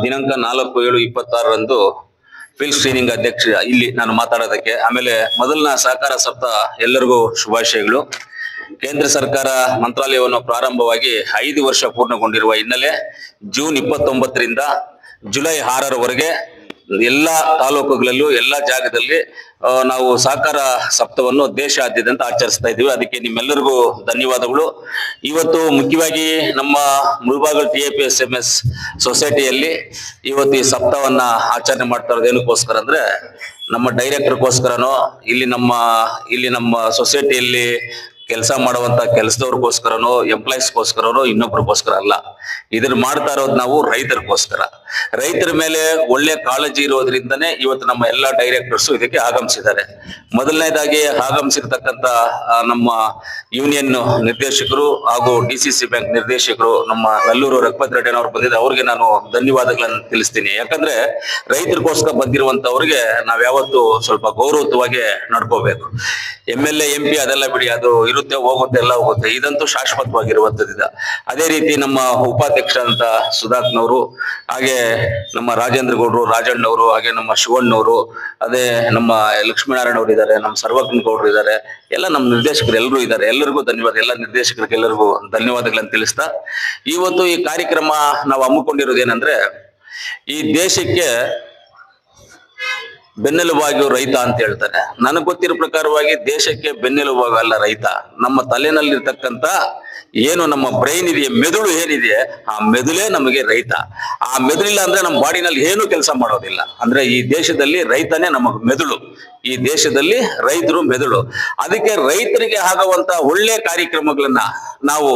ದಿನಾಂಕ 4/7/26 field screening ಅಧ್ಯಕ್ಷ ಇಲ್ಲಿ ನಾನು ಮಾತಾಡೋದಕ್ಕೆ. ಆಮೇಲೆ ಮೊದಲನ ಸಹಕಾರ ಸಪ್ತಾಹ ಎಲ್ಲರಿಗೂ ಶುಭಾಶಯಗಳು. ಕೇಂದ್ರ ಸರ್ಕಾರ ಮಂತ್ರಾಲಯವನ್ನು ಪ್ರಾರಂಭವಾಗಿ 5 ವರ್ಷ ಪೂರ್ಣಗೊಂಡಿರುವ ಹಿನ್ನೆಲೆ ಜೂನ್ 29ರಿಂದ ಜುಲೈ 6ರವರೆಗೆ ಎಲ್ಲ ತಾಲೂಕುಗಳಲ್ಲೂ ಎಲ್ಲ ಜಾಗದಲ್ಲಿ ನಾವು ಸಹಕಾರ ಸಪ್ತಾಹವನ್ನು ದೇಶಾದ್ಯಂತ ಆಚರಿಸ್ತಾ ಇದ್ದೀವಿ. ಅದಕ್ಕೆ ನಿಮ್ಮೆಲ್ಲರಿಗೂ ಧನ್ಯವಾದಗಳು. ಇವತ್ತು ಮುಖ್ಯವಾಗಿ ನಮ್ಮ ಮುಳಬಾಗಿಲು TAPSMS ಸೊಸೈಟಿಯಲ್ಲಿ ಇವತ್ತು ಈ ಸಪ್ತಾಹವನ್ನ ಆಚರಣೆ ಮಾಡ್ತಾ ಇರೋದು ಏನಕ್ಕೋಸ್ಕರ ಅಂದ್ರೆ ನಮ್ಮ ಡೈರೆಕ್ಟರ್ಗೋಸ್ಕರನೋ ಇಲ್ಲಿ ನಮ್ಮ ಸೊಸೈಟಿಯಲ್ಲಿ ಕೆಲಸ ಮಾಡುವಂತ ಕೆಲಸದವ್ರಿಗೋಸ್ಕರನೋ ಎಂಪ್ಲಾಯೀಸ್ಗೋಸ್ಕರನೋ ಇನ್ನೊಬ್ರಿಗೋಸ್ಕರ ಅಲ್ಲ. ಇದನ್ನ ಮಾಡ್ತಾ ಇರೋದು ನಾವು ರೈತರಿಗೋಸ್ಕರ. ರೈತರ ಮೇಲೆ ಒಳ್ಳೆ ಕಾಳಜಿ ಇರೋದ್ರಿಂದನೇ ಇವತ್ತು ನಮ್ಮ ಎಲ್ಲಾ ಡೈರೆಕ್ಟರ್ಸ್ ಇದಕ್ಕೆ ಆಗಮಿಸಿದ್ದಾರೆ. ಮೊದಲನೇದಾಗಿ ಆಗಮಿಸಿರ್ತಕ್ಕಂಥ ನಮ್ಮ ಯೂನಿಯನ್ ನಿರ್ದೇಶಕರು ಹಾಗೂ DCC ಬ್ಯಾಂಕ್ ನಿರ್ದೇಶಕರು ನಮ್ಮ ನಲ್ಲೂರು ರಘುಪತಿ ರೆಡ್ಡಿ ಅವರು ಬಂದಿದ್ದಾರೆ. ಅವ್ರಿಗೆ ನಾನು ಧನ್ಯವಾದಗಳನ್ನು ತಿಳಿಸ್ತೀನಿ. ಯಾಕಂದ್ರೆ ರೈತರಿಗೋಸ್ಕರ ಬಂದಿರುವಂತವ್ರಿಗೆ ನಾವ್ ಯಾವತ್ತು ಸ್ವಲ್ಪ ಗೌರವಯುತವಾಗಿ ನಡ್ಕೋಬೇಕು. MLA MP ಅದೆಲ್ಲ ಬಿಡಿ, ಅದು ಇರುತ್ತೆ ಹೋಗುತ್ತೆ ಎಲ್ಲ ಹೋಗುತ್ತೆ, ಇದಂತೂ ಶಾಶ್ವತವಾಗಿರುವಂತದ್ದು. ಅದೇ ರೀತಿ ನಮ್ಮ ಉಪಾಧ್ಯಕ್ಷರಂತ ಸುಧಾಕ್ನವರು, ಹಾಗೆ ನಮ್ಮ ರಾಜೇಂದ್ರ ಗೌಡ್ರು, ರಾಜಣ್ಣವರು, ಹಾಗೆ ನಮ್ಮ ಶಿವಣ್ಣವರು, ಅದೇ ನಮ್ಮ ಲಕ್ಷ್ಮೀನಾರಾಯಣ ಅವರು ಇದ್ದಾರೆ, ನಮ್ಮ ಸರ್ವಜ್ಞ ಗೌಡ್ರು ಇದ್ದಾರೆ, ಎಲ್ಲ ನಮ್ಮ ನಿರ್ದೇಶಕರು ಎಲ್ಲರೂ ಇದ್ದಾರೆ. ಎಲ್ಲರಿಗೂ ಧನ್ಯವಾದ. ಎಲ್ಲ ನಿರ್ದೇಶಕರಿಗೆ ಎಲ್ಲರಿಗೂ ಧನ್ಯವಾದಗಳನ್ನು ತಿಳಿಸ್ತಾ ಇವತ್ತು ಈ ಕಾರ್ಯಕ್ರಮ ನಾವು ಹಮ್ಮಿಕೊಂಡಿರೋದೇನಂದ್ರೆ ಈ ದೇಶಕ್ಕೆ ಬೆನ್ನೆಲುಬಾಗಿ ರೈತ ಅಂತ ಹೇಳ್ತಾರೆ. ನನಗೆ ಗೊತ್ತಿರೋ ಪ್ರಕಾರವಾಗಿ ದೇಶಕ್ಕೆ ಬೆನ್ನೆಲುಬಾಗಲ್ಲ ರೈತ. ನಮ್ಮ ತಲೆನಲ್ಲಿರ್ತಕ್ಕಂಥ ಏನು ನಮ್ಮ ಬ್ರೈನ್ ಇದೆಯೇ, ಮೆದುಳು ಏನಿದೆ, ಆ ಮೆದುಳೇ ನಮಗೆ ರೈತ. ಆ ಮೆದುಳಿಲ್ಲ ಅಂದ್ರೆ ನಮ್ಮ ಬಾಡಿನಲ್ಲಿ ಏನು ಕೆಲಸ ಮಾಡೋದಿಲ್ಲ. ಅಂದ್ರೆ ಈ ದೇಶದಲ್ಲಿ ರೈತನೇ ನಮಗೆ ಮೆದುಳು. ಈ ದೇಶದಲ್ಲಿ ರೈತರು ಮೆದುಳು. ಅದಕ್ಕೆ ರೈತರಿಗೆ ಆಗುವಂತ ಒಳ್ಳೆ ಕಾರ್ಯಕ್ರಮಗಳನ್ನ ನಾವು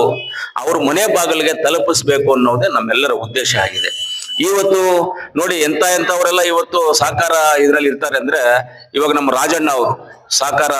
ಅವ್ರ ಮನೆ ಬಾಗಿಲಿಗೆ ತಲುಪಿಸ್ಬೇಕು ಅನ್ನೋದೇ ನಮ್ಮೆಲ್ಲರ ಉದ್ದೇಶ ಆಗಿದೆ. ಇವತ್ತು ನೋಡಿ ಎಂತವರೆಲ್ಲ ಇವತ್ತು ಸಹಕಾರ ಇದ್ರಲ್ಲಿ ಇರ್ತಾರೆ ಅಂದ್ರೆ, ಇವಾಗ ನಮ್ಮ ರಾಜಣ್ಣ ಅವರು ಸಹಕಾರ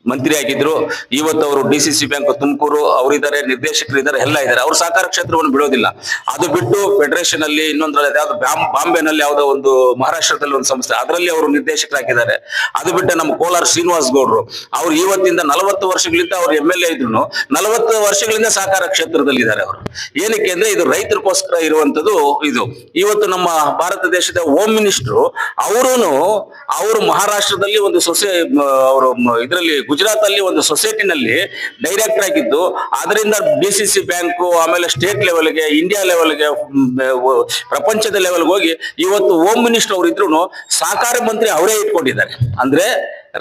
ಮಂತ್ರಿ ಆಗಿದ್ರು, ಇವತ್ತು ಅವರು DCC ಬ್ಯಾಂಕ್ ತುಮಕೂರು ಅವರಿದ್ದಾರೆ, ನಿರ್ದೇಶಕರಿದ್ದಾರೆ, ಎಲ್ಲ ಇದ್ದಾರೆ. ಅವ್ರ ಸಹಕಾರ ಕ್ಷೇತ್ರವನ್ನು ಬಿಡೋದಿಲ್ಲ. ಅದು ಬಿಟ್ಟು ಫೆಡರೇಷನ್ ಅಲ್ಲಿ ಇನ್ನೊಂದ್ರಲ್ಲಿ ಯಾವ್ದು ಬಾಂಬೆನಲ್ಲಿ ಯಾವ್ದೋ ಒಂದು ಮಹಾರಾಷ್ಟ್ರದಲ್ಲಿ ಒಂದು ಸಂಸ್ಥೆ, ಅದರಲ್ಲಿ ಅವರು ನಿರ್ದೇಶಕರಾಗಿದ್ದಾರೆ. ಅದು ಬಿಟ್ಟು ನಮ್ಮ ಕೋಲಾರ ಶ್ರೀನಿವಾಸ್ ಗೌಡ್ರು, ಅವ್ರು ಇವತ್ತಿಂದ 40 ವರ್ಷಗಳಿಂದ ಅವ್ರು MLA ಇದ್ರು, 40 ವರ್ಷಗಳಿಂದ ಸಹಕಾರ ಕ್ಷೇತ್ರದಲ್ಲಿ ಇದ್ದಾರೆ. ಅವರು ಏನಕ್ಕೆ ಅಂದ್ರೆ ಇದು ರೈತರಿಗೋಸ್ಕರ ಇರುವಂತದ್ದು. ಇದು ಇವತ್ತು ನಮ್ಮ ಭಾರತ ದೇಶದ ಹೋಮ್ ಮಿನಿಸ್ಟ್ರು ಅವರು ಮಹಾರಾಷ್ಟ್ರದಲ್ಲಿ ಒಂದು ಅವರು ಇದರಲ್ಲಿ ಗುಜರಾತ್ ಅಲ್ಲಿ ಒಂದು ಸೊಸೈಟಿನಲ್ಲಿ ಡೈರೆಕ್ಟರ್ ಆಗಿದ್ದು, ಅದರಿಂದ DCC ಬ್ಯಾಂಕು, ಆಮೇಲೆ ಸ್ಟೇಟ್ ಲೆವೆಲ್ಗೆ, ಇಂಡಿಯಾ ಲೆವೆಲ್ಗೆ, ಪ್ರಪಂಚದ ಲೆವೆಲ್ಗೆ ಹೋಗಿ ಇವತ್ತು ಹೋಮ್ ಮಿನಿಸ್ಟರ್ ಅವರು ಇದ್ರು ಸಹಕಾರ ಮಂತ್ರಿ ಅವರೇ ಇಟ್ಕೊಂಡಿದ್ದಾರೆ. ಅಂದ್ರೆ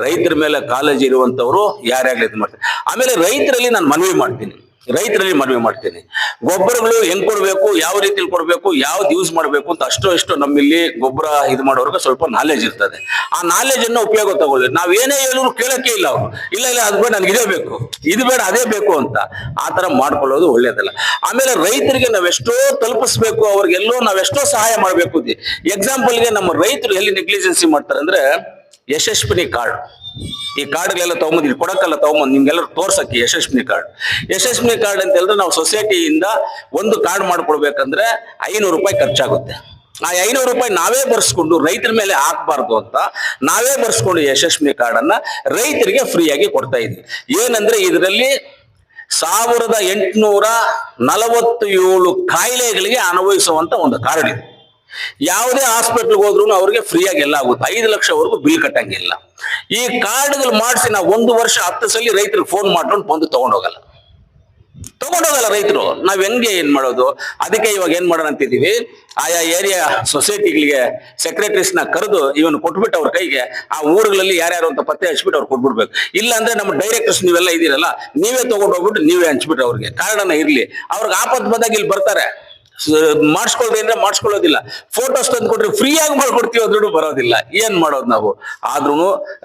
ರೈತರ ಮೇಲೆ ಕಾಳಜಿ ಇರುವಂತವ್ರು ಯಾರ್ಯಾಗಲಿ ಇದು ಮಾಡ್ತಾರೆ. ಆಮೇಲೆ ರೈತರಲ್ಲಿ ನಾನು ಮನವಿ ಮಾಡ್ತೀನಿ, ಗೊಬ್ಬರಗಳು ಹೆಂಗ್ ಕೊಡ್ಬೇಕು, ಯಾವ ರೀತಿಲಿ ಕೊಡ್ಬೇಕು, ಯಾವ್ದು ಯೂಸ್ ಮಾಡ್ಬೇಕು ಅಂತ ಅಷ್ಟೋ ನಮ್ಮಲ್ಲಿ ಗೊಬ್ಬರ ಇದು ಮಾಡೋರ್ಗೆ ಸ್ವಲ್ಪ ನಾಲೆಜ್ ಇರ್ತದೆ. ಆ ನಾಲೆಜ್ ಅನ್ನ ಉಪಯೋಗ ತಗೊಳ್ಳಿ. ನಾವೇನೇ ಹೇಳಿದ್ರು ಕೇಳಕ್ಕೆ ಇಲ್ಲ ಅವರು. ಇಲ್ಲ ಅದು ಬೇಡ, ನನ್ಗೆ ಇದೇ ಬೇಕು, ಇದು ಬೇಡ, ಅದೇ ಬೇಕು ಅಂತ ಆ ತರ ಮಾಡ್ಕೊಳ್ಳೋದು ಒಳ್ಳೇದಲ್ಲ. ಆಮೇಲೆ ರೈತರಿಗೆ ನಾವೆಷ್ಟೋ ತಲುಪಿಸ್ಬೇಕು, ಅವ್ರಿಗೆಲ್ಲೋ ನಾವೆಷ್ಟೋ ಸಹಾಯ ಮಾಡ್ಬೇಕು. ಎಕ್ಸಾಂಪಲ್ಗೆ ನಮ್ಮ ರೈತರು ಎಲ್ಲಿ ನೆಗ್ಲಿಜೆನ್ಸಿ ಮಾಡ್ತಾರೆ ಅಂದ್ರೆ ಯಶಸ್ವಿನಿ ಕಾರ್ಡ್, ಈ ಕಾರ್ಡ್ಗಳೆಲ್ಲ ತಗೊಂಬಂದಿರಿ, ಕೊಡಕ್ಕೆಲ್ಲ ತಗೊಂಬಂದು ನಿಮ್ಗೆಲ್ಲರೂ ತೋರ್ಸಕ್ಕೆ ಯಶಸ್ವಿನಿ ಕಾರ್ಡ್ ಅಂತ ಹೇಳಿದ್ರೆ ನಾವು ಸೊಸೈಟಿಯಿಂದ ಒಂದು ಕಾರ್ಡ್ ಮಾಡ್ಕೊಡ್ಬೇಕಂದ್ರೆ 500 ರೂಪಾಯಿ ಖರ್ಚಾಗುತ್ತೆ. ಆ 500 ರೂಪಾಯಿ ನಾವೇ ಬರ್ಸ್ಕೊಂಡು ರೈತರ ಮೇಲೆ ಹಾಕ್ಬಾರ್ದು ಅಂತ ನಾವೇ ಬರ್ಸ್ಕೊಂಡು ಯಶಸ್ವಿನಿ ಕಾರ್ಡ್ ಅನ್ನ ರೈತರಿಗೆ ಫ್ರೀಯಾಗಿ ಕೊಡ್ತಾ ಇದ್ವಿ. ಏನಂದ್ರೆ ಇದರಲ್ಲಿ 1847 ಕಾಯಿಲೆಗಳಿಗೆ ಅನುಭವಿಸುವಂತ ಒಂದು ಕಾರ್ಡ್ ಇದೆ. ಯಾವುದೇ ಹಾಸ್ಪಿಟಲ್ಗೆ ಹೋದ್ರು ಅವ್ರಿಗೆ ಫ್ರೀಯಾಗಿ ಎಲ್ಲ ಆಗುತ್ತೆ. 5 ಲಕ್ಷವರೆಗೂ ಬಿಲ್ ಕಟ್ಟಂಗಿಲ್ಲ. ಈ ಕಾರ್ಡ್ಗಳು ಮಾಡಿಸಿ ನಾವು 1 ವರ್ಷ 10 ಸಲ ರೈತರಿಗೆ ಫೋನ್ ಮಾಡ್ಕೊಂಡು ಬಂದು ತಗೊಂಡೋಗಲ್ಲ ರೈತರು. ನಾವ್ ಹೆಂಗೆ ಏನ್ ಮಾಡೋದು? ಅದಕ್ಕೆ ಇವಾಗ ಏನ್ ಮಾಡೋಣ ಅಂತಿದೀವಿ, ಆಯಾ ಏರಿಯಾ ಸೊಸೈಟಿಗಳಿಗೆ ಸೆಕ್ರೆಟರೀಸ್ ನ ಕರೆದು ಇವನು ಕೊಟ್ಬಿಟ್ಟು ಅವ್ರ ಕೈಗೆ ಆ ಊರುಗಳಲ್ಲಿ ಯಾರ್ಯಾರು ಅಂತ ಪತ್ತೆ ಹಚ್ಬಿಟ್ಟು ಅವ್ರು ಕೊಟ್ಬಿಡ್ಬೇಕು. ಇಲ್ಲ ಅಂದ್ರೆ ನಮ್ಮ ಡೈರೆಕ್ಟರ್ಸ್ ನೀವೆಲ್ಲ ಇದೀರಲ್ಲ, ನೀವೇ ತಗೊಂಡು ಹೋಗ್ಬಿಟ್ಟು ನೀವೇ ಹಂಚ್ಬಿಟ್ರೆ ಅವ್ರಿಗೆ ಕಾರ್ಡನ್ನ ಇರ್ಲಿ. ಅವ್ರಿಗೆ ಆಪತ್ ಬಂದಾಗ ಇಲ್ಲಿ ಬರ್ತಾರೆ, ಮಾಡಿಸ್ಕೊಳ್ರಿ ಅಂದ್ರೆ ಮಾಡಿಸ್ಕೊಳ್ಳೋದಿಲ್ಲ. ಫೋಟೋಸ್ ತಂದು ಕೊಟ್ರಿ ಫ್ರೀಯಾಗಿ ಮಾಡ್ಕೊಡ್ತೀವಿ ದುಡ್ಡು ಬರೋದಿಲ್ಲ. ಏನ್ ಮಾಡೋದು ನಾವು? ಆದ್ರೂ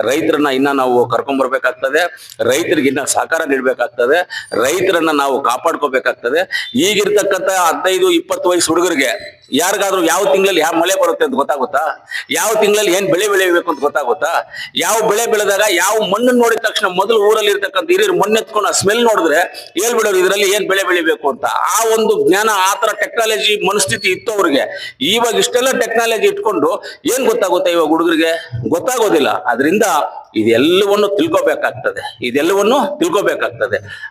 ರೈತರನ್ನ ಇನ್ನ ನಾವು ಕರ್ಕೊಂಡ್ ಬರ್ಬೇಕಾಗ್ತದೆ, ರೈತರಿಗೆ ಇನ್ನ ಸಹಕಾರ ನೀಡ್ಬೇಕಾಗ್ತದೆ, ರೈತರನ್ನ ನಾವು ಕಾಪಾಡ್ಕೋಬೇಕಾಗ್ತದೆ. ಈಗಿರ್ತಕ್ಕಂಥ 15-20 ವಯಸ್ಸು ಹುಡುಗರಿಗೆ ಯಾರಿಗಾದ್ರೂ ಯಾವ ತಿಂಗಳಲ್ಲಿ ಯಾವ ಮಳೆ ಬರುತ್ತೆ ಅಂತ ಗೊತ್ತಾಗುತ್ತಾ? ಯಾವ ತಿಂಗಳಲ್ಲಿ ಏನ್ ಬೆಳೆ ಬೆಳಿಬೇಕು ಅಂತ ಗೊತ್ತಾಗುತ್ತಾ? ಯಾವ ಬೆಳೆ ಬೆಳೆದಾಗ ಯಾವ ಮಣ್ಣನ್ನು ನೋಡಿದ ತಕ್ಷಣ ಮೊದಲು ಊರಲ್ಲಿ ಇರ್ತಕ್ಕಂಥ ಹಿರಿಯರು ಮಣ್ಣೆತ್ಕೊಂಡು ಆ ಸ್ಮೆಲ್ ನೋಡಿದ್ರೆ ಹೇಳ್ಬಿಡೋರು ಇದರಲ್ಲಿ ಏನ್ ಬೆಳೆ ಬೆಳಿಬೇಕು ಅಂತ. ಆ ಒಂದು ಜ್ಞಾನ, ಆ ತರ ಟೆಕ್ನಾಲಜಿ ಮನಸ್ಥಿತಿ ಇತ್ತು ಅವ್ರಿಗೆ. ಇವಾಗ ಇಷ್ಟೆಲ್ಲ ಟೆಕ್ನಾಲಜಿ ಇಟ್ಕೊಂಡು ಏನ್ ಗೊತ್ತಾಗುತ್ತೆ ಇವಾಗ ಹುಡುಗರಿಗೆ? ಗೊತ್ತಾಗೋದಿಲ್ಲ. ಅದರಿಂದ ಇದೆಲ್ಲವನ್ನು ತಿಳ್ಕೊಬೇಕಾಗ್ತದೆ.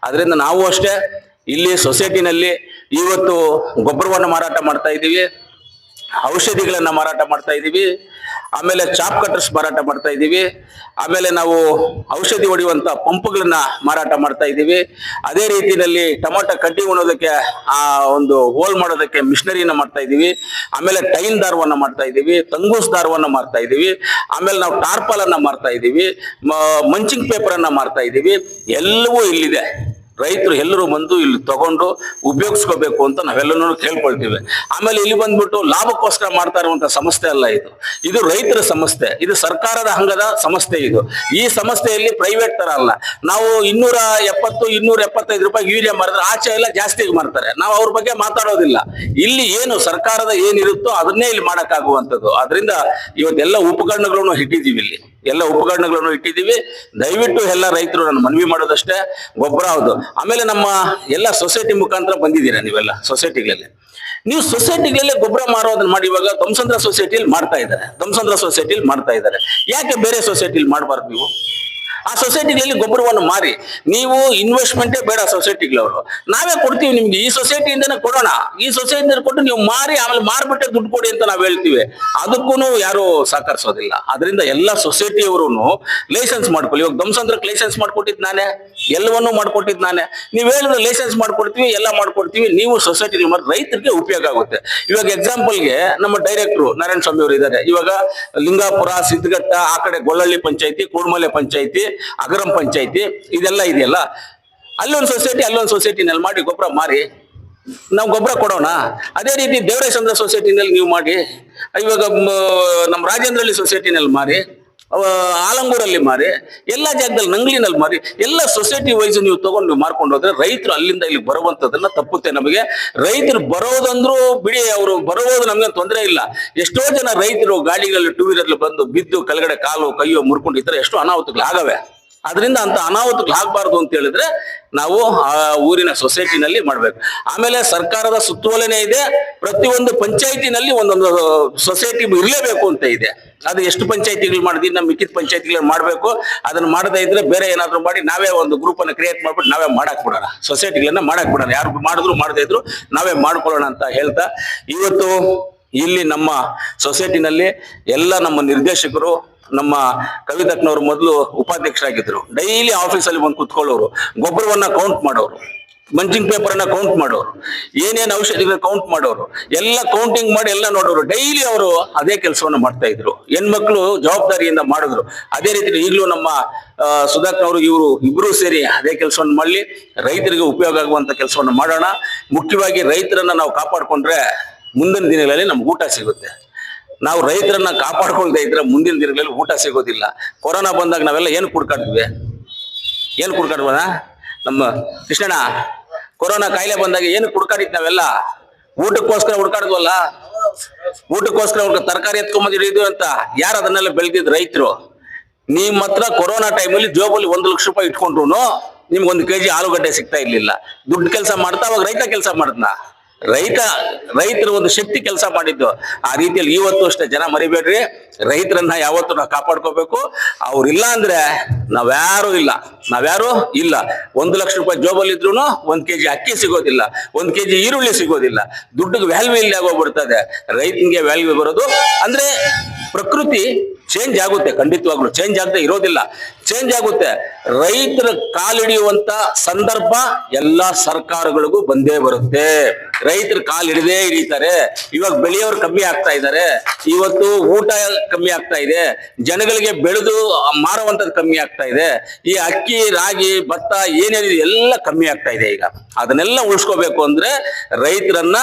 ಅದರಿಂದ ನಾವು ಅಷ್ಟೇ ಇಲ್ಲಿ ಸೊಸೈಟಿನಲ್ಲಿ ಇವತ್ತು ಗೊಬ್ಬರವನ್ನು ಮಾರಾಟ ಮಾಡ್ತಾ ಇದ್ದೀವಿ. ಔಷಧಿಗಳನ್ನ ಮಾರಾಟ ಮಾಡ್ತಾ ಇದೀವಿ. ಆಮೇಲೆ ಚಾಪ್ ಕಟರ್ಸ್ ಮಾರಾಟ ಮಾಡ್ತಾ ಇದೀವಿ. ಆಮೇಲೆ ನಾವು ಔಷಧಿ ಹೊಡೆಯುವಂತ ಪಂಪ್ಗಳನ್ನ ಮಾರಾಟ ಮಾಡ್ತಾ ಇದೀವಿ. ಅದೇ ರೀತಿಯಲ್ಲಿ ಟೊಮಾಟೊ ಕಡ್ಡಿ ಉಣೋದಕ್ಕೆ ಆ ಒಂದು ಹೋಲ್ ಮಾಡೋದಕ್ಕೆ ಮಿಷನರಿನ ಮಾಡ್ತಾ ಇದೀವಿ. ಆಮೇಲೆ ಟೈಲ್ ದಾರವನ್ನ ಮಾಡ್ತಾ ಇದೀವಿ, ತಂಗೂಸ್ ದಾರವನ್ನ ಮಾಡ್ತಾ ಇದೀವಿ. ಆಮೇಲೆ ನಾವು ಟಾರ್ಪಾಲ್ ಅನ್ನ ಮಾಡ್ತಾ ಇದೀವಿ, ಮಂಚಿಂಗ್ ಪೇಪರ್ ಅನ್ನ ಮಾಡ್ತಾ ಇದೀವಿ. ಎಲ್ಲವೂ ಇಲ್ಲಿದೆ. ರೈತರು ಎಲ್ಲರೂ ಬಂದು ಇಲ್ಲಿ ತಗೊಂಡು ಉಪಯೋಗಿಸ್ಕೋಬೇಕು ಅಂತ ನಾವೆಲ್ಲನೂ ಕೇಳ್ಕೊಳ್ತೀವಿ. ಆಮೇಲೆ ಇಲ್ಲಿ ಬಂದ್ಬಿಟ್ಟು ಲಾಭಕ್ಕೋಸ್ಕರ ಮಾಡ್ತಾ ಇರುವಂತ ಸಂಸ್ಥೆ ಅಲ್ಲ ಇದು. ಇದು ರೈತರ ಸಂಸ್ಥೆ, ಇದು ಸರ್ಕಾರದ ಹಂಗದ ಸಂಸ್ಥೆ. ಇದು ಈ ಸಂಸ್ಥೆಯಲ್ಲಿ ಪ್ರೈವೇಟ್ ತರ ಅಲ್ಲ. ನಾವು 275 ರೂಪಾಯಿ ಯೂರಿಯಾ ಮಾರಿದ್ರೆ ಆಚೆ ಎಲ್ಲ ಜಾಸ್ತಿ ಮಾರ್ತಾರೆ. ನಾವು ಅವ್ರ ಬಗ್ಗೆ ಮಾತಾಡೋದಿಲ್ಲ. ಇಲ್ಲಿ ಏನು ಸರ್ಕಾರದ ಏನಿರುತ್ತೋ ಅದನ್ನೇ ಇಲ್ಲಿ ಮಾಡಕ್ಕಾಗುವಂಥದ್ದು. ಅದರಿಂದ ಇವತ್ತೆಲ್ಲ ಉಪಕರಣಗಳನ್ನು ಇಟ್ಟಿದ್ದೀವಿ. ಇಲ್ಲಿ ಎಲ್ಲ ಉಪಕರಣಗಳನ್ನು ಇಟ್ಟಿದ್ದೀವಿ. ದಯವಿಟ್ಟು ಎಲ್ಲ ರೈತರು ನಾನು ಮನವಿ ಮಾಡೋದಷ್ಟೇ, ಗೊಬ್ಬರ ಹೌದು. ಆಮೇಲೆ ನಮ್ಮ ಎಲ್ಲ ಸೊಸೈಟಿ ಮುಖಾಂತರ ಬಂದಿದ್ದೀರಾ ನೀವೆಲ್ಲ ಸೊಸೈಟಿಗಳಲ್ಲಿ. ನೀವು ಸೊಸೈಟಿಗಳಲ್ಲೇ ಗೊಬ್ಬರ ಮಾರೋದನ್ನ ಮಾಡಿ. ಇವಾಗ ಧಮ್ಸಂದ್ರ ಸೊಸೈಟಿಲಿ ಮಾಡ್ತಾ ಇದ್ದಾರೆ. ಯಾಕೆ ಬೇರೆ ಸೊಸೈಟಿಲಿ ಮಾಡಬಾರ್ದು? ನೀವು ಆ ಸೊಸೈಟಿಗಳಲ್ಲಿ ಗೊಬ್ಬರವನ್ನು ಮಾರಿ. ನೀವು ಇನ್ವೆಸ್ಟ್ಮೆಂಟೇ ಬೇಡ ಸೊಸೈಟಿಗಳವರು, ನಾವೇ ಕೊಡ್ತೀವಿ ನಿಮ್ಗೆ. ಈ ಸೊಸೈಟಿಯಿಂದನೇ ಕೊಡೋಣ. ಈ ಸೊಸೈಟಿಯಿಂದ ಕೊಟ್ಟು ನೀವು ಮಾರಿ, ಆಮೇಲೆ ಮಾರ್ಬಿಟ್ಟೆ ದುಡ್ಡು ಕೊಡಿ ಅಂತ ನಾವು ಹೇಳ್ತೀವಿ. ಅದಕ್ಕೂ ಯಾರು ಸಹಕರಿಸೋದಿಲ್ಲ. ಅದರಿಂದ ಎಲ್ಲ ಸೊಸೈಟಿಯವರು ಲೈಸೆನ್ಸ್ ಮಾಡ್ಕೊಳ್ಳಿ. ಇವಾಗ ಧಮ್ಸಂದ್ರಕ್ಕೆ ಲೈಸೆನ್ಸ್ ಮಾಡ್ಕೊಟ್ಟಿದ್ ನಾನೇ, ಎಲ್ಲವನ್ನೂ ಮಾಡ್ಕೊಟ್ಟಿದ್ ನಾನೇ. ನೀವು ಹೇಳಿದ್ರೆ ಲೈಸೆನ್ಸ್ ಮಾಡ್ಕೊಡ್ತೀವಿ, ಎಲ್ಲ ಮಾಡ್ಕೊಡ್ತೀವಿ. ನೀವು ಸೊಸೈಟಿ ಮಾಡಿ ರೈತರಿಗೆ ಉಪಯೋಗ ಆಗುತ್ತೆ. ಇವಾಗ ಎಕ್ಸಾಂಪಲ್ಗೆ ನಮ್ಮ ಡೈರೆಕ್ಟ್ರು ನಾರಾಯಣ ಸ್ವಾಮಿ ಅವರು ಇದ್ದಾರೆ. ಇವಾಗ ಲಿಂಗಾಪುರ, ಸಿದ್ಧಘಟ್ಟ, ಆ ಕಡೆ ಗೊಲ್ಲಳ್ಳಿ ಪಂಚಾಯತಿ, ಕೂಡ್ಮಲೆ ಪಂಚಾಯತಿ, ಅಗರಂ ಪಂಚಾಯತಿ ಇದೆಲ್ಲ ಇದೆಯಲ್ಲ, ಅಲ್ಲೊಂದು ಸೊಸೈಟಿನಲ್ಲಿ ಮಾಡಿ ಗೊಬ್ಬರ ಮಾರಿ ನಾವು ಗೊಬ್ಬರ ಕೊಡೋಣ. ಅದೇ ರೀತಿ ದೇವರೇಶಂದ್ರ ಸೊಸೈಟಿನಲ್ಲಿ ನೀವು ಮಾಡಿ, ಇವಾಗ ನಮ್ಮ ರಾಜೇಂದ್ರಹಳ್ಳಿ ಸೊಸೈಟಿನಲ್ಲಿ ಮಾರಿ, ಆಲಂಗೂರಲ್ಲಿ ಮಾರಿ, ಎಲ್ಲ ಜಾಗದಲ್ಲಿ ನಂಗ್ಲಿನಲ್ಲಿ ಮಾರಿ, ಎಲ್ಲ ಸೊಸೈಟಿ ವೈಸ್ ನೀವು ತಗೊಂಡು ನೀವು ಮಾರ್ಕೊಂಡು ಹೋದ್ರೆ ರೈತರು ಅಲ್ಲಿಂದ ಇಲ್ಲಿ ಬರುವಂತದನ್ನ ತಪ್ಪುತ್ತೆ. ನಮಗೆ ರೈತರು ಬರೋದಂದ್ರು ಬಿಡಿ, ಅವರು ಬರೋದು ನಮ್ಗೆ ತೊಂದರೆ ಇಲ್ಲ. ಎಷ್ಟೋ ಜನ ರೈತರು ಗಾಡಿಗಳಲ್ಲಿ ಟೂ ವೀಲರ್ ಬಂದು ಬಿದ್ದು ಕೆಳಗಡೆ ಕಾಲು ಕೈಯೋ ಮುರ್ಕೊಂಡು ಇದ್ರೆ ಎಷ್ಟೋ ಅನಾಹುತಗಳು ಆಗವೆ. ಅದರಿಂದ ಅಂತ ಅನಾಹುತಗಳು ಆಗ್ಬಾರ್ದು ಅಂತ ಹೇಳಿದ್ರೆ ನಾವು ಆ ಊರಿನ ಸೊಸೈಟಿನಲ್ಲಿ ಮಾಡ್ಬೇಕು. ಆಮೇಲೆ ಸರ್ಕಾರದ ಸುತ್ತೋಲೆನೇ ಇದೆ, ಪ್ರತಿಯೊಂದು ಪಂಚಾಯತಿನಲ್ಲಿ ಒಂದೊಂದು ಸೊಸೈಟಿ ಇರಲೇಬೇಕು ಅಂತ ಇದೆ. ಅದು ಎಷ್ಟು ಪಂಚಾಯತಿಗಳು ಮಾಡಿದ್ವಿ, ನಮ್ಮ ಮಿಕ್ಕಿದ ಪಂಚಾಯತಿಗಳು ಮಾಡಬೇಕು. ಅದನ್ನ ಮಾಡದೇ ಇದ್ರೆ ಬೇರೆ ಏನಾದ್ರು ಮಾಡಿ ನಾವೇ ಒಂದು ಗ್ರೂಪ್ ಅನ್ನು ಕ್ರಿಯೇಟ್ ಮಾಡ್ಬಿಟ್ಟು ನಾವೇ ಮಾಡಕ್ ಬಿಡೋಣ, ಸೊಸೈಟಿಗಳನ್ನ ಮಾಡಕ್ ಬಿಡೋಣ. ಯಾರು ಮಾಡಿದ್ರು ಮಾಡದೇ ಇದ್ರು ನಾವೇ ಮಾಡ್ಕೊಳ್ಳೋಣ ಅಂತ ಹೇಳ್ತಾ, ಇವತ್ತು ಇಲ್ಲಿ ನಮ್ಮ ಸೊಸೈಟಿನಲ್ಲಿ ಎಲ್ಲ ನಮ್ಮ ನಿರ್ದೇಶಕರು, ನಮ್ಮ ಕವಿತಕ್ನವರು ಮೊದಲು ಉಪಾಧ್ಯಕ್ಷರಾಗಿದ್ರು. ಡೈಲಿ ಆಫೀಸಲ್ಲಿ ಬಂದು ಕುತ್ಕೊಳ್ಳೋರು, ಗೊಬ್ಬರವನ್ನ ಕೌಂಟ್ ಮಾಡೋರು, ಮಂಚಿಂಗ್ ಪೇಪರ್ ಅನ್ನ ಕೌಂಟ್ ಮಾಡೋರು, ಏನೇನು ಔಷಧಿಗಳನ್ನ ಕೌಂಟ್ ಮಾಡೋರು, ಎಲ್ಲ ಕೌಂಟಿಂಗ್ ಮಾಡಿ ಎಲ್ಲ ನೋಡೋರು. ಡೈಲಿ ಅವರು ಅದೇ ಕೆಲಸವನ್ನು ಮಾಡ್ತಾ ಇದ್ರು. ಹೆಣ್ಮಕ್ಳು ಜವಾಬ್ದಾರಿಯಿಂದ ಮಾಡಿದ್ರು. ಅದೇ ರೀತಿ ಈಗಲೂ ನಮ್ಮ ಸುಧಾಕರ್ ಇವರು ಇಬ್ರು ಸೇರಿ ಅದೇ ಕೆಲಸವನ್ನು ಮಾಡಲಿ, ರೈತರಿಗೆ ಉಪಯೋಗ ಆಗುವಂತ ಕೆಲಸವನ್ನು ಮಾಡೋಣ. ಮುಖ್ಯವಾಗಿ ರೈತರನ್ನ ನಾವು ಕಾಪಾಡ್ಕೊಂಡ್ರೆ ಮುಂದಿನ ದಿನಗಳಲ್ಲಿ ನಮ್ಗೆ ಊಟ ಸಿಗುತ್ತೆ. ನಾವು ರೈತರನ್ನ ಕಾಪಾಡ್ಕೊಳ್ತಾ ಇದ್ರೆ ಮುಂದಿನ ದಿನಗಳಲ್ಲಿ ಊಟ ಸಿಗೋದಿಲ್ಲ. ಕೊರೋನಾ ಬಂದಾಗ ನಾವೆಲ್ಲ ಏನು ಕುಡ್ಕಾಡ್ತೀವಿ, ನಮ್ಮ ಕೃಷ್ಣಣ್ಣ, ಕೊರೋನಾ ಕಾಯಿಲೆ ಬಂದಾಗ ಏನು ಕುಡ್ಕಾಡಿದ್ ನಾವೆಲ್ಲ? ಊಟಕ್ಕೋಸ್ಕರ ಹುಡ್ಕಾಡ್ದವಲ್ಲ, ಊಟಕ್ಕೋಸ್ಕರ ತರಕಾರಿ ಎತ್ಕೊಂಬಂದಿದ್ದು ಅಂತ. ಯಾರು ಅದನ್ನೆಲ್ಲ ಬೆಳೆದಿದ್? ರೈತರು. ನಿಮ್ಮ ಹತ್ರ ಕೊರೋನಾ ಟೈಮಲ್ಲಿ ಜೋಬಲ್ಲಿ 1 ಲಕ್ಷ ರೂಪಾಯಿ ಇಟ್ಕೊಂಡ್ರು ನಿಮ್ಗೆ 1 kg ಆಲೂಗಡ್ಡೆ ಸಿಗ್ತಾ ಇರ್ಲಿಲ್ಲ. ದುಡ್ಡು ಕೆಲಸ ಮಾಡ್ತಾ ಅವಾಗ ರೈತ ಕೆಲಸ ಮಾಡ್ದ. ರೈತರ ಒಂದು ಶಕ್ತಿ ಕೆಲಸ ಮಾಡಿದ್ದು. ಆ ರೀತಿಯಲ್ಲಿ ಇವತ್ತು ಅಷ್ಟೇ ಜನ ಮರಿಬೇಡ್ರಿ. ರೈತರನ್ನ ಯಾವತ್ತು ನಾವು ಕಾಪಾಡ್ಕೋಬೇಕು. ಅವ್ರಿಲ್ಲ ಅಂದ್ರೆ ನಾವ್ಯಾರು ಇಲ್ಲ. 1 ಲಕ್ಷ ರೂಪಾಯಿ ಜೋಬಲ್ಲಿ ಇದ್ರು 1 kg ಅಕ್ಕಿ ಸಿಗೋದಿಲ್ಲ, 1 kg ಈರುಳ್ಳಿ ಸಿಗೋದಿಲ್ಲ. ದುಡ್ಡಿಗೆ ವ್ಯಾಲ್ಯೂ ಇಲ್ಲ ಆಗೋಗ್ಬಿಡ್ತದೆ. ರೈತನಿಗೆ ವ್ಯಾಲ್ಯೂ ಬರೋದು ಅಂದ್ರೆ ಪ್ರಕೃತಿ ಚೇಂಜ್ ಆಗುತ್ತೆ. ಖಂಡಿತವಾಗ್ಲು ಚೇಂಜ್ ಆಗದೆ ಇರೋದಿಲ್ಲ, ಚೇಂಜ್ ಆಗುತ್ತೆ. ರೈತರ ಕಾಲಿಡಿಯುವಂತ ಸಂದರ್ಭ ಎಲ್ಲಾ ಸರ್ಕಾರಗಳಿಗೂ ಬಂದೇ ಬರುತ್ತೆ. ರೈತರು ಕಾಲು ಹಿಡಿತಾರೆ. ಇವಾಗ ಬೆಳೆಯೋರು ಕಮ್ಮಿ ಆಗ್ತಾ ಇದ್ದಾರೆ. ಇವತ್ತು ಊಟ ಕಮ್ಮಿ ಆಗ್ತಾ ಇದೆ. ಜನಗಳಿಗೆ ಬೆಳೆದು ಮಾರುವಂತದ್ದು ಕಮ್ಮಿ ಆಗ್ತಾ ಇದೆ. ಈ ಅಕ್ಕಿ, ರಾಗಿ, ಭತ್ತ ಏನೇನಿದೆ ಎಲ್ಲ ಕಮ್ಮಿ ಆಗ್ತಾ ಇದೆ. ಈಗ ಅದನ್ನೆಲ್ಲ ಉಳಿಸ್ಕೋಬೇಕು ಅಂದ್ರೆ ರೈತರನ್ನ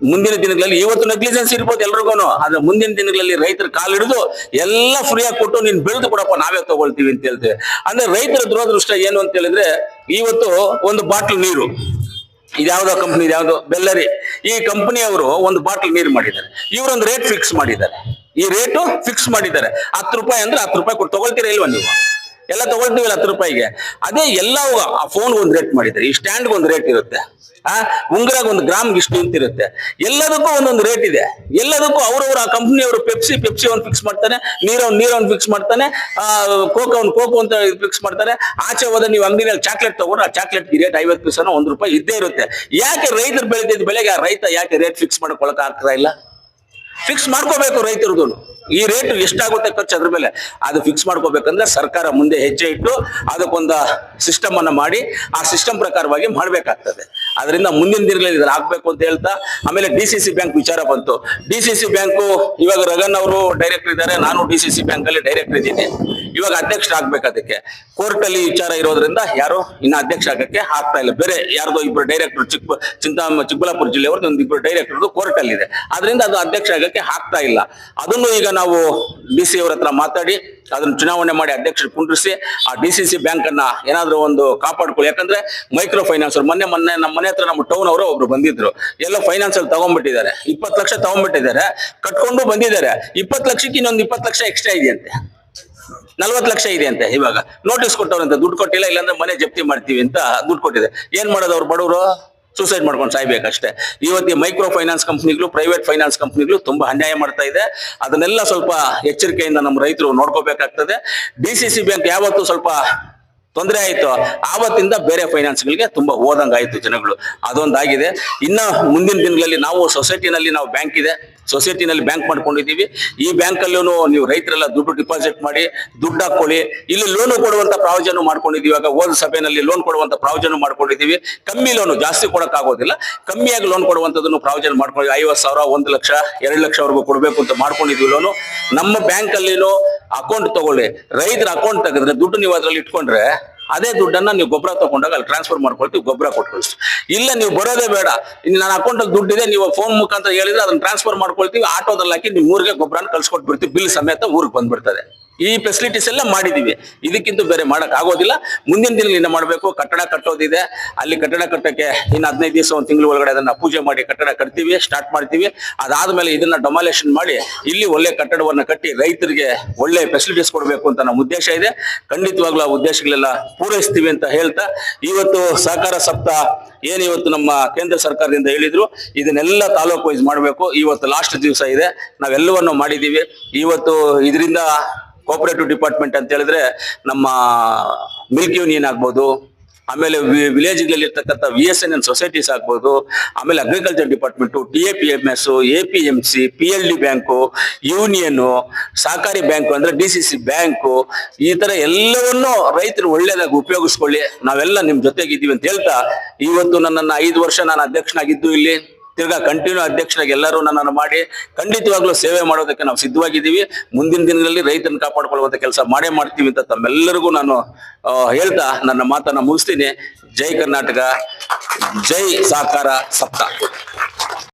ಮುಂದಿನ ದಿನಗಳಲ್ಲಿ, ಇವತ್ತು ನೆಗ್ಲಿಜೆನ್ಸ್ ಇರ್ಬೋದು ಎಲ್ರಿಗೂ, ಆದ್ರೆ ಮುಂದಿನ ದಿನಗಳಲ್ಲಿ ರೈತರ ಕಾಲು ಹಿಡಿದು ಎಲ್ಲ ಫ್ರೀಯಾಗಿ ಕೊಟ್ಟು ನೀನ್ ಬೆಳೆದು ಕೊಡಪ್ಪ ನಾವೇ ತಗೊಳ್ತೀವಿ ಅಂತ ಹೇಳ್ತೇವೆ. ಅಂದ್ರೆ ರೈತರ ದುರದೃಷ್ಟ ಏನು ಅಂತ ಹೇಳಿದ್ರೆ, ಇವತ್ತು ಒಂದು ಬಾಟ್ಲ್ ನೀರು, ಇದ್ಯಾವುದೋ ಕಂಪ್ನಿ, ಇದ್ಯಾವುದೋ ಬೆಲ್ಲರಿ, ಈ ಕಂಪನಿಯವರು ಒಂದು ಬಾಟ್ಲ್ ನೀರು ಮಾಡಿದ್ದಾರೆ. ಇವರೊಂದು ರೇಟ್ ಫಿಕ್ಸ್ ಮಾಡಿದ್ದಾರೆ. ಈ ರೇಟು ಫಿಕ್ಸ್ ಮಾಡಿದ್ದಾರೆ. 10 ರೂಪಾಯಿ ಅಂದ್ರೆ 10 ರೂಪಾಯಿ ಕೊಟ್ಟು ತಗೊಳ್ತೀರಾ ಇಲ್ವಾ? ನೀವು ಎಲ್ಲ ತಗೊಳ್ತೀವಿ 10 ರೂಪಾಯಿಗೆ. ಅದೇ ಎಲ್ಲ ಆ ಫೋನ್ ಒಂದು ರೇಟ್ ಮಾಡಿದ್ದಾರೆ, ಈ ಸ್ಟ್ಯಾಂಡ್ ಒಂದು ರೇಟ್ ಇರುತ್ತೆ, ಉಂಗ್ರಾಗ 1 ಗ್ರಾಮ್ಗೆ ಇಷ್ಟು ಅಂತ ಇರುತ್ತೆ. ಎಲ್ಲದಕ್ಕೂ ಒಂದೊಂದು ರೇಟ್ ಇದೆ. ಎಲ್ಲದಕ್ಕೂ ಅವ್ರವ್ರ ಆ ಕಂಪ್ನಿಯವರು ಪೆಪ್ಸಿ ಒಂದು ಫಿಕ್ಸ್ ಮಾಡ್ತಾನೆ, ನೀರವ್ನು ಫಿಕ್ಸ್ ಮಾಡ್ತಾನೆ, ಕೋಕೋ ಅಂತ ಫಿಕ್ಸ್ ಮಾಡ್ತಾರೆ. ಆಚೆ ಹೋದ ನೀವು ಅಂಗಡಿಯಲ್ಲಿ ಚಾಕ್ಲೇಟ್ ತಗೊಂಡ್ರೆ ಆ ಚಾಕ್ಲೇಟ್ ರೇಟ್ 50 ಪೈಸೆನೋ 1 ರೂಪಾಯಿ ಇದ್ದೇ ಇರುತ್ತೆ. ಯಾಕೆ ರೈತರು ಬೆಳೆದಿದ್ದ ಬೆಳೆಗೆ ಆ ರೈತ ಯಾಕೆ ರೇಟ್ ಫಿಕ್ಸ್ ಮಾಡ್ಕೊಳಕ್ ಆಗ್ತಾ ಇಲ್ಲ? ಫಿಕ್ಸ್ ಮಾಡ್ಕೋಬೇಕು ರೈತರದು. ಈ ರೇಟ್ ಎಷ್ಟಾಗುತ್ತೆ ಖರ್ಚು ಅದ್ರ ಮೇಲೆ ಅದು ಫಿಕ್ಸ್ ಮಾಡ್ಕೋಬೇಕಂದ್ರೆ ಸರ್ಕಾರ ಮುಂದೆ ಹೆಜ್ಜೆ ಇಟ್ಟು ಅದಕ್ಕೊಂದು ಸಿಸ್ಟಮ್ ಅನ್ನ ಮಾಡಿ ಆ ಸಿಸ್ಟಮ್ ಪ್ರಕಾರವಾಗಿ ಮಾಡ್ಬೇಕಾಗ್ತದೆ. ಅದರಿಂದ ಮುಂದಿನ ದಿನಗಳಲ್ಲಿ ಇದ್ರ ಆಗ್ಬೇಕು ಅಂತ ಹೇಳ್ತಾ, ಆಮೇಲೆ DCC ಬ್ಯಾಂಕ್ ವಿಚಾರ ಬಂತು. DCC ಬ್ಯಾಂಕು ಇವಾಗ ರಗನ್ ಅವರು ಡೈರೆಕ್ಟರ್ ಇದ್ದಾರೆ, ನಾನು DCC ಬ್ಯಾಂಕ್ ಅಲ್ಲಿ ಡೈರೆಕ್ಟರ್ ಇದ್ದೀನಿ. ಇವಾಗ ಅಧ್ಯಕ್ಷ ಆಗ್ಬೇಕು. ಅದಕ್ಕೆ ಕೋರ್ಟ್ ಅಲ್ಲಿ ವಿಚಾರ ಇರೋದ್ರಿಂದ ಯಾರು ಇನ್ನ ಅಧ್ಯಕ್ಷ ಆಗಕ್ಕೆ ಆಗ್ತಾ ಇಲ್ಲ. ಬೇರೆ ಯಾರ್ದೋ ಇಬ್ರು ಡೈರೆಕ್ಟರ್ ಚಿಕ್ಕಬಳ್ಳಾಪುರ ಜಿಲ್ಲೆಯವ್ರದ್ದು ಒಂದು ಇಬ್ರು ಡೈರೆಕ್ಟರ್ ಕೋರ್ಟ್ ಅಲ್ಲಿ ಇದೆ. ಅದರಿಂದ ಅದು ಅಧ್ಯಕ್ಷ ಆಗಕ್ಕೆ ಆಗ್ತಾ ಇಲ್ಲ. ಅದನ್ನು ಈಗ ನಾವು DC ಅವ್ರ ಹತ್ರ ಮಾತಾಡಿ ಅದನ್ನ ಚುನಾವಣೆ ಮಾಡಿ ಅಧ್ಯಕ್ಷರು ಕುಂಡ್ರಿಸಿ ಆ DCC ಬ್ಯಾಂಕ್ ಅನ್ನ ಏನಾದ್ರೂ ಒಂದು ಕಾಪಾಡ್ಕೊಳ್ಳಿ. ಯಾಕಂದ್ರೆ ಮೈಕ್ರೋ ಫೈನಾನ್ಸ್ ಮೊನ್ನೆ ನಮ್ಮ ಮನೆ ಹತ್ರ ನಮ್ಮ ಟೌನ್ ಅವರು ಒಬ್ರು ಬಂದಿದ್ರು. ಎಲ್ಲ ಫೈನಾನ್ಸ್ ಅಲ್ಲಿ ತಗೊಂಡ್ಬಿಟ್ಟಿದ್ದಾರೆ, 20 ಲಕ್ಷ ತಗೊಂಡ್ಬಿಟ್ಟಿದ್ದಾರೆ, ಕಟ್ಕೊಂಡು ಬಂದಿದ್ದಾರೆ. 20 ಲಕ್ಷಕ್ಕೆ ಇನ್ನೊಂದು 20 ಲಕ್ಷ ಎಕ್ಸ್ಟ್ರಾ ಇದೆಯಂತೆ, 40 ಲಕ್ಷ ಇದೆ ಅಂತೆ. ಇವಾಗ ನೋಟಿಸ್ ಕೊಟ್ಟವ್ರಂತೆ, ದುಡ್ಡು ಕೊಟ್ಟಿಲ್ಲ, ಇಲ್ಲಾಂದ್ರೆ ಮನೆ ಜಪ್ತಿ ಮಾಡ್ತೀವಿ ಅಂತ ದುಡ್ಡು ಕೊಟ್ಟಿದೆ. ಏನ್ ಮಾಡೋದು ಅವ್ರು ಬಡವರು? ಸೂಸೈಡ್ ಮಾಡ್ಕೊಂಡು ಸಾಯ್ಬೇಕಷ್ಟೇ. ಇವತ್ತು ಮೈಕ್ರೋ ಫೈನಾನ್ಸ್ ಕಂಪ್ನಿಗಳು, ಪ್ರೈವೇಟ್ ಫೈನಾನ್ಸ್ ಕಂಪ್ನಿಗಳು ತುಂಬಾ ಅನ್ಯಾಯ ಮಾಡ್ತಾ ಇದೆ. ಅದನ್ನೆಲ್ಲ ಸ್ವಲ್ಪ ಎಚ್ಚರಿಕೆಯಿಂದ ನಮ್ಮ ರೈತರು ನೋಡ್ಕೋಬೇಕಾಗ್ತದೆ. DCC ಬ್ಯಾಂಕ್ ಯಾವತ್ತು ಸ್ವಲ್ಪ ತೊಂದರೆ ಆಯ್ತು ಆವತ್ತಿಂದ ಬೇರೆ ಫೈನಾನ್ಸ್ಗಳಿಗೆ ತುಂಬಾ ಹೋದಂಗಾಯ್ತು ಜನಗಳು. ಅದೊಂದಾಗಿದೆ. ಇನ್ನ ಮುಂದಿನ ದಿನಗಳಲ್ಲಿ ನಾವು ಸೊಸೈಟಿನಲ್ಲಿ ನಾವು ಬ್ಯಾಂಕ್ ಇದೆ, ಸೊಸೈಟಿನಲ್ಲಿ ಬ್ಯಾಂಕ್ ಮಾಡ್ಕೊಂಡಿದ್ದೀವಿ. ಈ ಬ್ಯಾಂಕ್ ಅಲ್ಲೂ ನೀವು ರೈತರೆಲ್ಲ ದುಡ್ಡು ಡಿಪಾಸಿಟ್ ಮಾಡಿ ದುಡ್ಡು ಹಾಕೊಳ್ಳಿ. ಇಲ್ಲಿ ಲೋನ್ ಕೊಡುವಂತ ಪ್ರಾವಿಜನ್ ಮಾಡ್ಕೊಂಡಿದ್ದೀವಿ. ಇವಾಗ ಹೋದ ಸಭೆಯಲ್ಲಿ ಲೋನ್ ಕೊಡುವಂತ ಪ್ರಾವಿಜನ್ ಮಾಡ್ಕೊಂಡಿದ್ದೀವಿ. ಕಮ್ಮಿ ಲೋನು, ಜಾಸ್ತಿ ಕೊಡಕ್ ಆಗೋದಿಲ್ಲ, ಕಮ್ಮಿಯಾಗಿ ಲೋನ್ ಕೊಡುವಂತದನ್ನು ಪ್ರಾವಿಜನ್ ಮಾಡ್ಕೊಂಡು 50,000, 1 ಲಕ್ಷ, 2 ಲಕ್ಷವರೆಗೂ ಕೊಡಬೇಕು ಅಂತ ಮಾಡ್ಕೊಂಡಿದ್ದೀವಿ ಲೋನು. ನಮ್ಮ ಬ್ಯಾಂಕ್ ಅಲ್ಲಿನೂ ಅಕೌಂಟ್ ತಗೊಳ್ಳಿ. ರೈತರ ಅಕೌಂಟ್ ತೆಗೆದ್ರೆ ದುಡ್ಡು ನೀವು ಅದ್ರಲ್ಲಿ ಇಟ್ಕೊಂಡ್ರೆ ಅದೇ ದುಡ್ಡನ್ನ ನೀವು ಗೊಬ್ಬರ ತಗೊಂಡಾಗ ಅಲ್ಲಿ ಟ್ರಾನ್ಸ್ಫರ್ ಮಾಡ್ಕೊಳ್ತೀವಿ, ಗೊಬ್ಬರ ಕೊಟ್ಟು ಕಳಿಸ್ತೀವಿ. ಇಲ್ಲ ನೀವು ಬರೋದೇ ಬೇಡ, ನನ್ನ ಅಕೌಂಟ್ ಅಲ್ಲಿ ದುಡ್ಡಿದೆ, ನೀವು ಫೋನ್ ಮುಖಾಂತರ ಹೇಳಿದ್ರೆ ಅದನ್ನ ಟ್ರಾನ್ಸ್ಫರ್ ಮಾಡ್ಕೊಳ್ತೀವಿ, ಆಟೋದಲ್ಲಿ ಹಾಕಿ ನಿಮ್ ಊರಿಗೆ ಗೊಬ್ಬರನ ಕಳ್ಸಿಕೊಟ್ಟು ಬಿಡ್ತೀವಿ, ಬಿಲ್ ಸಮೇತ ಊರಿಗೆ ಬಂದ್ಬಿಡ್ತದೆ. ಈ ಫೆಸಿಲಿಟೀಸ್ ಎಲ್ಲ ಮಾಡಿದೀವಿ. ಇದಕ್ಕಿಂತ ಬೇರೆ ಮಾಡಕ್ ಆಗೋದಿಲ್ಲ. ಮುಂದಿನ ದಿನಗಳಿಂದ ಮಾಡಬೇಕು. ಕಟ್ಟಡ ಕಟ್ಟೋದಿದೆ, ಅಲ್ಲಿ ಕಟ್ಟಡ ಕಟ್ಟಕ್ಕೆ ಇನ್ನು 15 ದಿವಸ, 1 ತಿಂಗಳು ಒಳಗಡೆ ಅದನ್ನ ಪೂಜೆ ಮಾಡಿ ಕಟ್ಟಡ ಕಟ್ತೀವಿ, ಸ್ಟಾರ್ಟ್ ಮಾಡ್ತೀವಿ. ಅದಾದ್ಮೇಲೆ ಇದನ್ನ ಡೊಮಾಲೇಷನ್ ಮಾಡಿ ಇಲ್ಲಿ ಒಳ್ಳೆ ಕಟ್ಟಡವನ್ನ ಕಟ್ಟಿ ರೈತರಿಗೆ ಒಳ್ಳೆ ಫೆಸಿಲಿಟೀಸ್ ಕೊಡಬೇಕು ಅಂತ ನಮ್ಮ ಉದ್ದೇಶ ಇದೆ. ಖಂಡಿತವಾಗ್ಲೂ ಆ ಉದ್ದೇಶಗಳೆಲ್ಲ ಪೂರೈಸ್ತೀವಿ ಅಂತ ಹೇಳ್ತಾ, ಇವತ್ತು ಸಹಕಾರ ಸಪ್ತಾಹ ಏನ್ ಇವತ್ತು ನಮ್ಮ ಕೇಂದ್ರ ಸರ್ಕಾರದಿಂದ ಹೇಳಿದ್ರು, ಇದನ್ನೆಲ್ಲ ತಾಲೂಕು ವೈಸ್ ಮಾಡಬೇಕು. ಇವತ್ತು ಲಾಸ್ಟ್ ದಿವಸ ಇದೆ, ನಾವೆಲ್ಲವನ್ನು ಮಾಡಿದೀವಿ. ಇವತ್ತು ಇದರಿಂದ ಕೋಆಪರೇಟಿವ್ ಡಿಪಾರ್ಟ್ಮೆಂಟ್ ಅಂತ ಹೇಳಿದ್ರೆ ನಮ್ಮ ಮಿಲ್ಕ್ ಯೂನಿಯನ್ ಆಗ್ಬೋದು, ಆಮೇಲೆ ವಿಲೇಜ್ಗಳಲ್ಲಿ ಇರ್ತಕ್ಕಂಥ VSNN ಸೊಸೈಟೀಸ್ ಆಗ್ಬೋದು, ಆಮೇಲೆ agriculture department, TAPMS, APMC, PLD bank, union, ಸಹಕಾರಿ ಬ್ಯಾಂಕು ಅಂದ್ರೆ DCC ಬ್ಯಾಂಕು, ಈ ತರ ಎಲ್ಲವನ್ನೂ ರೈತರು ಒಳ್ಳೇದಾಗಿ ಉಪಯೋಗಿಸ್ಕೊಳ್ಳಿ. ನಾವೆಲ್ಲ ನಿಮ್ ಜೊತೆಗಿದ್ದೀವಿ ಅಂತ ಹೇಳ್ತಾ, ಇವತ್ತು ನನ್ನನ್ನು 5 ವರ್ಷ ನಾನು ಅಧ್ಯಕ್ಷನಾಗಿದ್ದು ಇಲ್ಲಿ ತಿರ್ಗಾ ಕಂಟಿನ್ಯೂ ಅಧ್ಯಕ್ಷರಾಗಿ ಎಲ್ಲರೂ ನನ್ನನ್ನು ಮಾಡಿ ಖಂಡಿತವಾಗ್ಲೂ ಸೇವೆ ಮಾಡೋದಕ್ಕೆ ನಾವು ಸಿದ್ಧವಾಗಿದ್ದೀವಿ. ಮುಂದಿನ ದಿನಗಳಲ್ಲಿ ರೈತರನ್ನು ಕಾಪಾಡ್ಕೊಳ್ಳುವಂತ ಕೆಲಸ ಮಾಡೇ ಮಾಡ್ತೀವಿ ಅಂತ ತಮ್ಮೆಲ್ಲರಿಗೂ ನಾನು ಹೇಳ್ತಾ ನನ್ನ ಮಾತನ್ನ ಮುಗಿಸ್ತೀನಿ. ಜೈ ಕರ್ನಾಟಕ, ಜೈ ಸಹಕಾರ ಸಪ್ತಾಹ.